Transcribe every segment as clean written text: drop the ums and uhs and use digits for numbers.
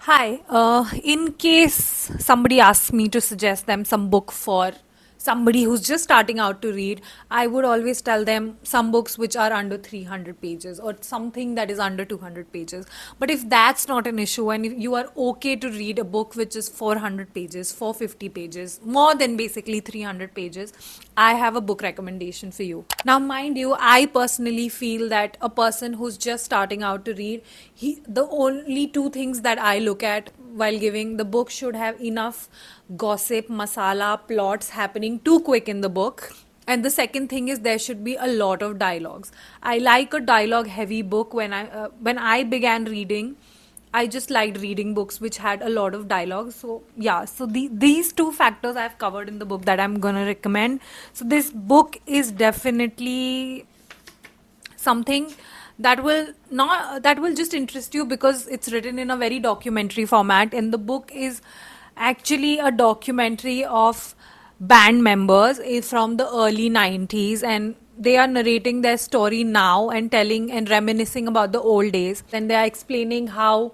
Hi, in case somebody asks me to suggest them some book for somebody who's just starting out to read, I would always tell them some books which are under 300 pages or something that is under 200 pages. But if that's not an issue and if you are okay to read a book which is 400 pages, 450 pages, more than basically 300 pages, I have a book recommendation for you. Now, mind you, I personally feel that a person who's just starting out to read, the only two things that I look at while giving the book should have enough gossip, masala, plots happening too quick in the book. And the second thing is there should be a lot of dialogues. I like a dialogue heavy book. When I began reading, I just liked reading books which had a lot of dialogue. So yeah, so these two factors I've covered in the book that I'm gonna recommend. So this book is definitely something that will just interest you because it's written in a very documentary format, and the book is actually a documentary of band members from the early 90s, and they are narrating their story now and telling and reminiscing about the old days, and they are explaining how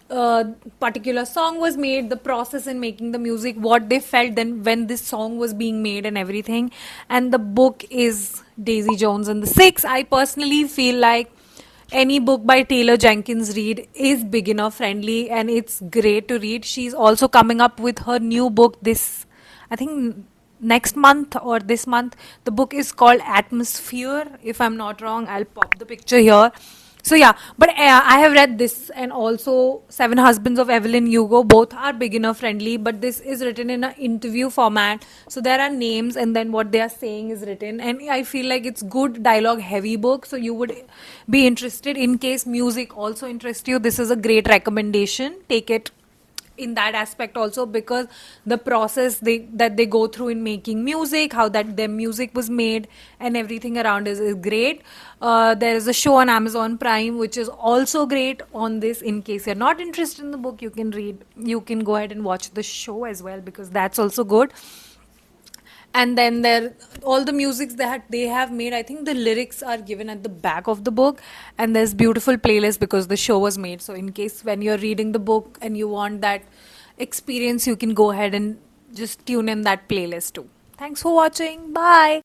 a particular song was made, the process in making the music, what they felt then when this song was being made, and everything. And the book is Daisy Jones and the Six. I personally feel like any book by Taylor Jenkins Reid is beginner friendly and it's great to read. She's also coming up with her new book this, I think, next month or this month. The book is called Atmosphere, if I'm not wrong. I'll pop the picture here. So yeah, but I have read this and also Seven Husbands of Evelyn Hugo. Both are beginner friendly, but this is written in an interview format. So there are names and then what they are saying is written. And I feel like it's good dialogue heavy book. So you would be interested. In case music also interests you, this is a great recommendation. Take it in that aspect also, because the process that they go through in making music, how that their music was made and everything around is great. There is a show on Amazon Prime which is also great on this. In case you're not interested in the book, you can go ahead and watch the show as well, because that's also good. And then there all the musics that they have made, I think the lyrics are given at the back of the book, and there's beautiful playlist because the show was made. So in case when you're reading the book and you want that experience, you can go ahead and just tune in that playlist too. Thanks for watching. Bye.